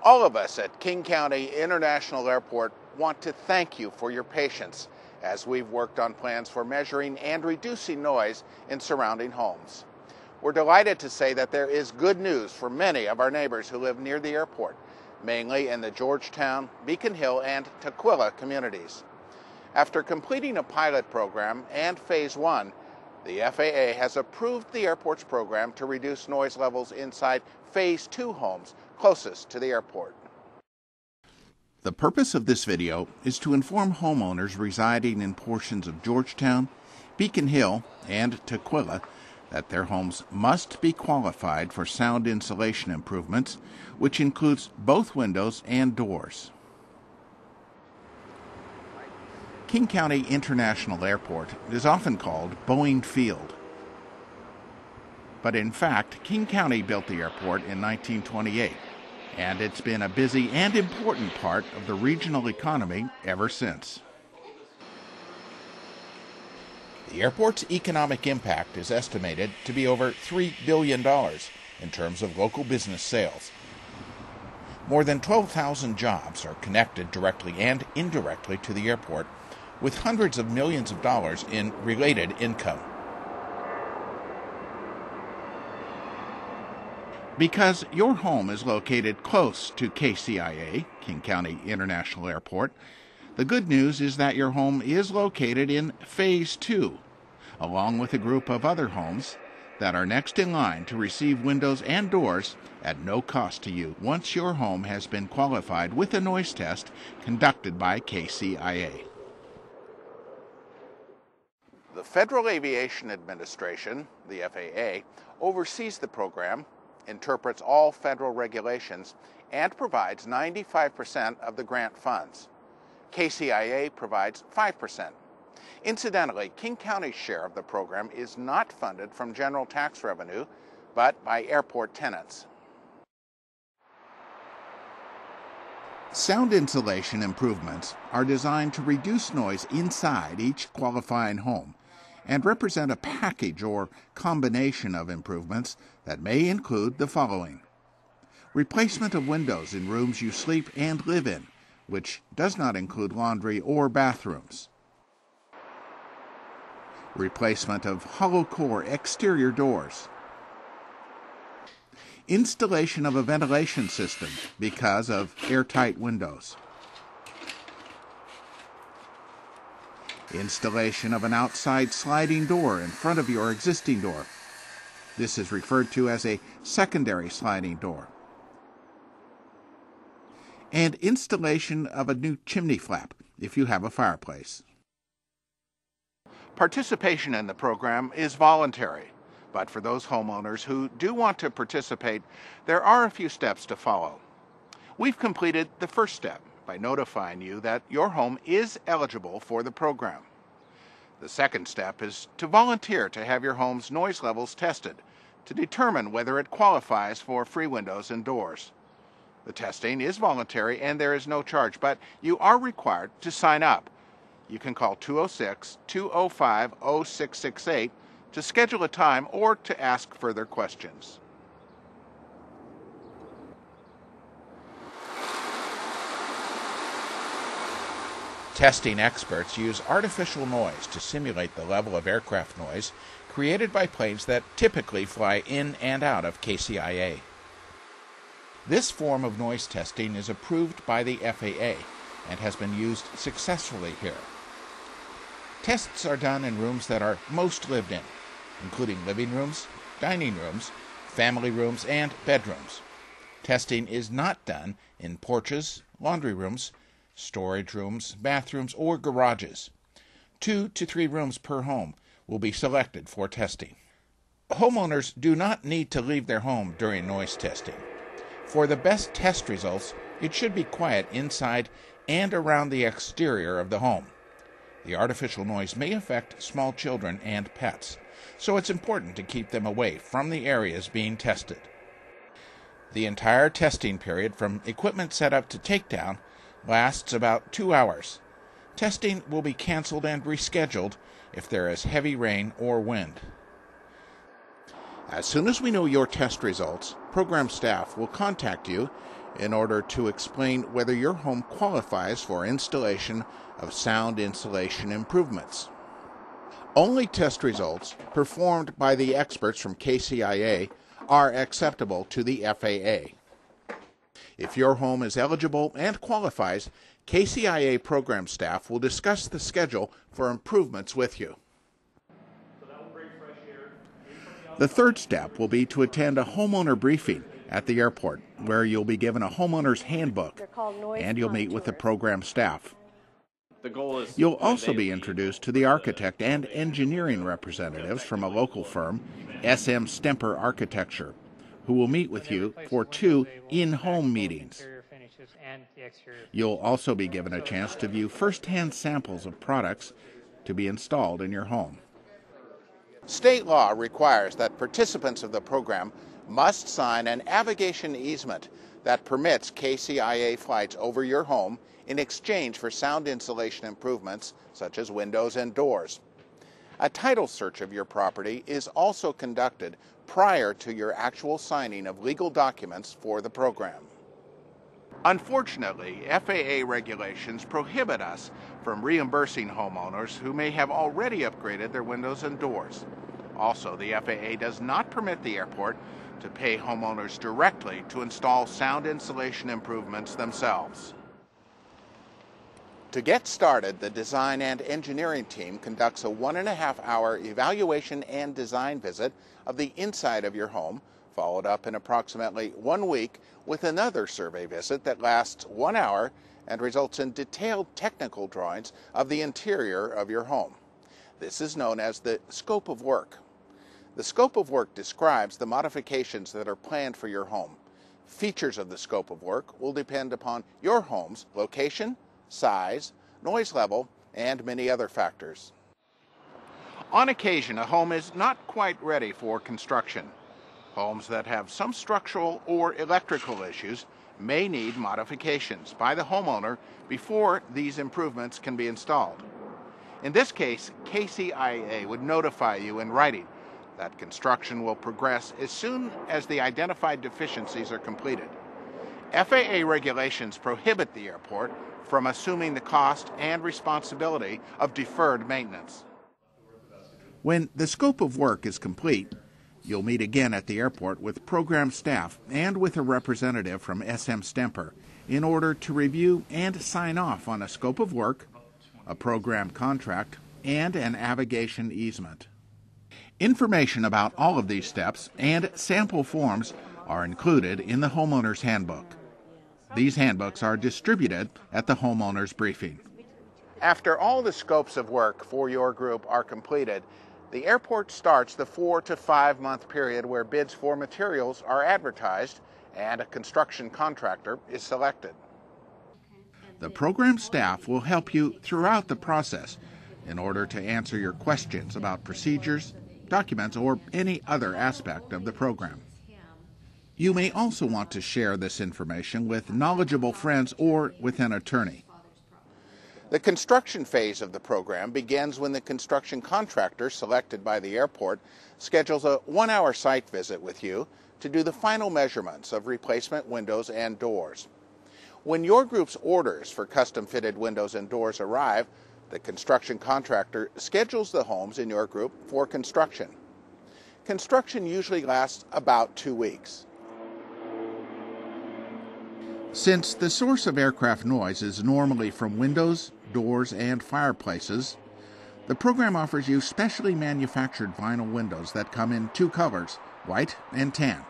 All of us at King County International Airport want to thank you for your patience as we've worked on plans for measuring and reducing noise in surrounding homes. We're delighted to say that there is good news for many of our neighbors who live near the airport, mainly in the Georgetown, Beacon Hill, and Tukwila communities. After completing a pilot program and Phase 1, the FAA has approved the airport's program to reduce noise levels inside Phase 2 homes closest to the airport. The purpose of this video is to inform homeowners residing in portions of Georgetown, Beacon Hill, and Tukwila that their homes must be qualified for sound insulation improvements, which includes both windows and doors. King County International Airport is often called Boeing Field. But in fact, King County built the airport in 1928, and it's been a busy and important part of the regional economy ever since. The airport's economic impact is estimated to be over $3 billion in terms of local business sales. More than 12,000 jobs are connected directly and indirectly to the airport, with hundreds of millions of dollars in related income. Because your home is located close to KCIA, King County International Airport, the good news is that your home is located in Phase 2, along with a group of other homes that are next in line to receive windows and doors at no cost to you once your home has been qualified with a noise test conducted by KCIA. The Federal Aviation Administration, the FAA, oversees the program, interprets all federal regulations, and provides 95% of the grant funds. KCIA provides 5%. Incidentally, King County's share of the program is not funded from general tax revenue, but by airport tenants. Sound insulation improvements are designed to reduce noise inside each qualifying home and represent a package or combination of improvements that may include the following: replacement of windows in rooms you sleep and live in, which does not include laundry or bathrooms. Replacement of hollow core exterior doors. Installation of a ventilation system because of airtight windows. Installation of an outside sliding door in front of your existing door. This is referred to as a secondary sliding door. And installation of a new chimney flap if you have a fireplace. Participation in the program is voluntary, but for those homeowners who do want to participate, there are a few steps to follow. We've completed the first step by notifying you that your home is eligible for the program. The second step is to volunteer to have your home's noise levels tested to determine whether it qualifies for free windows and doors. The testing is voluntary and there is no charge, but you are required to sign up. You can call 206-205-0668 to schedule a time or to ask further questions. Testing experts use artificial noise to simulate the level of aircraft noise created by planes that typically fly in and out of KCIA. This form of noise testing is approved by the FAA and has been used successfully here. Tests are done in rooms that are most lived in, including living rooms, dining rooms, family rooms, and bedrooms. Testing is not done in porches, laundry rooms, storage rooms, bathrooms, or garages. 2 to 3 rooms per home will be selected for testing. Homeowners do not need to leave their home during noise testing. For the best test results, it should be quiet inside and around the exterior of the home. The artificial noise may affect small children and pets, so it's important to keep them away from the areas being tested. The entire testing period, from equipment setup to takedown, lasts about 2 hours. Testing will be canceled and rescheduled if there is heavy rain or wind. As soon as we know your test results, program staff will contact you in order to explain whether your home qualifies for installation of sound insulation improvements. Only test results performed by the experts from KCIA are acceptable to the FAA. If your home is eligible and qualifies, KCIA program staff will discuss the schedule for improvements with you. The third step will be to attend a homeowner briefing at the airport, where you'll be given a homeowner's handbook and you'll meet with the program staff. You'll also be introduced to the architect and engineering representatives from a local firm, SM Stemper Architecture, who will meet with you for 2 in-home meetings. You'll also be given a chance to view first-hand samples of products to be installed in your home. State law requires that participants of the program must sign an navigation easement that permits KCIA flights over your home in exchange for sound insulation improvements such as windows and doors. A title search of your property is also conducted prior to your actual signing of legal documents for the program. Unfortunately, FAA regulations prohibit us from reimbursing homeowners who may have already upgraded their windows and doors. Also, the FAA does not permit the airport to pay homeowners directly to install sound insulation improvements themselves. To get started, the design and engineering team conducts a 1.5-hour evaluation and design visit of the inside of your home, followed up in approximately 1 week with another survey visit that lasts 1 hour and results in detailed technical drawings of the interior of your home. This is known as the scope of work. The scope of work describes the modifications that are planned for your home. Features of the scope of work will depend upon your home's location, size, noise level, and many other factors. On occasion, a home is not quite ready for construction. Homes that have some structural or electrical issues may need modifications by the homeowner before these improvements can be installed. In this case, KCIA would notify you in writing that construction will progress as soon as the identified deficiencies are completed. FAA regulations prohibit the airport from assuming the cost and responsibility of deferred maintenance. When the scope of work is complete, you'll meet again at the airport with program staff and with a representative from SM Stemper in order to review and sign off on a scope of work, a program contract, and an navigation easement. Information about all of these steps and sample forms are included in the homeowner's handbook. These handbooks are distributed at the homeowner's briefing. After all the scopes of work for your group are completed, the airport starts the 4 to 5 month period where bids for materials are advertised and a construction contractor is selected. The program staff will help you throughout the process in order to answer your questions about procedures, documents, or any other aspect of the program. You may also want to share this information with knowledgeable friends or with an attorney. The construction phase of the program begins when the construction contractor selected by the airport schedules a 1-hour site visit with you to do the final measurements of replacement windows and doors. When your group's orders for custom-fitted windows and doors arrive, the construction contractor schedules the homes in your group for construction. Construction usually lasts about 2 weeks. Since the source of aircraft noise is normally from windows, doors, and fireplaces, the program offers you specially manufactured vinyl windows that come in 2 colors, white and tan.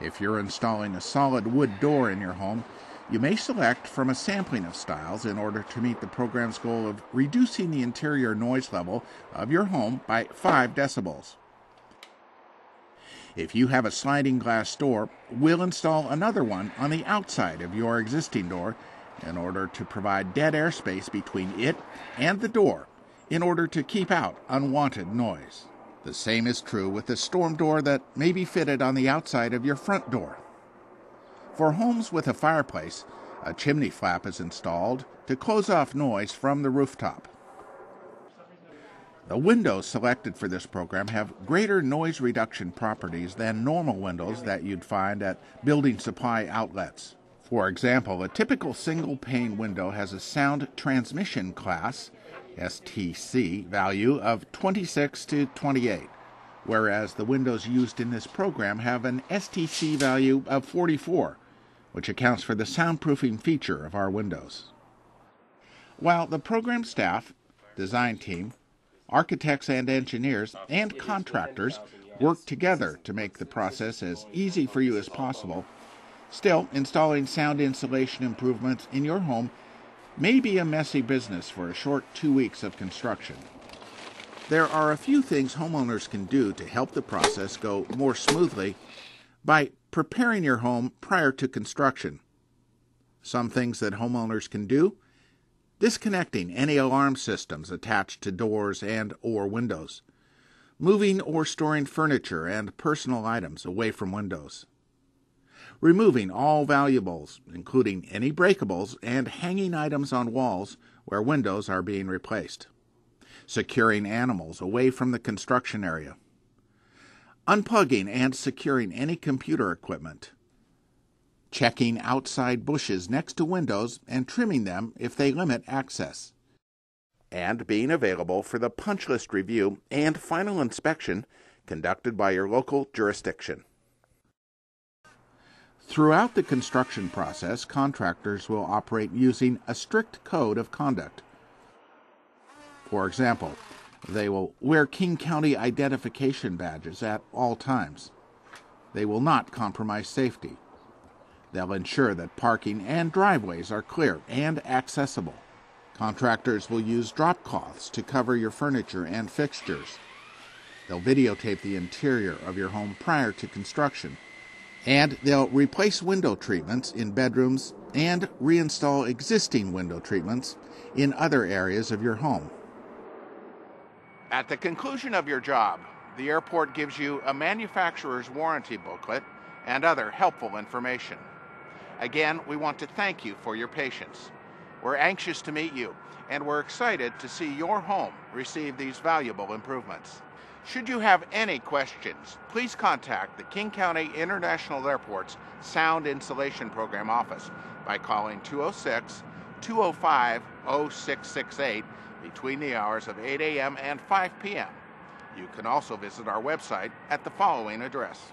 If you're installing a solid wood door in your home, you may select from a sampling of styles in order to meet the program's goal of reducing the interior noise level of your home by 5 decibels. If you have a sliding glass door, we'll install another one on the outside of your existing door in order to provide dead air space between it and the door in order to keep out unwanted noise. The same is true with the storm door that may be fitted on the outside of your front door. For homes with a fireplace, a chimney flap is installed to close off noise from the rooftop. The windows selected for this program have greater noise reduction properties than normal windows that you'd find at building supply outlets. For example, a typical single-pane window has a sound transmission class, STC, value of 26 to 28, whereas the windows used in this program have an STC value of 44, which accounts for the soundproofing feature of our windows. While the program staff, design team, architects and engineers, and contractors work together to make the process as easy for you as possible, still, installing sound insulation improvements in your home may be a messy business for a short 2 weeks of construction. There are a few things homeowners can do to help the process go more smoothly by preparing your home prior to construction. Some things that homeowners can do: disconnecting any alarm systems attached to doors and/or windows, moving or storing furniture and personal items away from windows, removing all valuables, including any breakables, and hanging items on walls where windows are being replaced, securing animals away from the construction area, unplugging and securing any computer equipment, checking outside bushes next to windows and trimming them if they limit access, and being available for the punch list review and final inspection conducted by your local jurisdiction. Throughout the construction process, contractors will operate using a strict code of conduct. For example, they will wear King County identification badges at all times. They will not compromise safety. They'll ensure that parking and driveways are clear and accessible. Contractors will use drop cloths to cover your furniture and fixtures. They'll videotape the interior of your home prior to construction. And they'll replace window treatments in bedrooms and reinstall existing window treatments in other areas of your home. At the conclusion of your job, the airport gives you a manufacturer's warranty booklet and other helpful information. Again, we want to thank you for your patience. We're anxious to meet you, and we're excited to see your home receive these valuable improvements. Should you have any questions, please contact the King County International Airport's Sound Insulation Program office by calling 206-205-0668 between the hours of 8 a.m. and 5 p.m. You can also visit our website at the following address.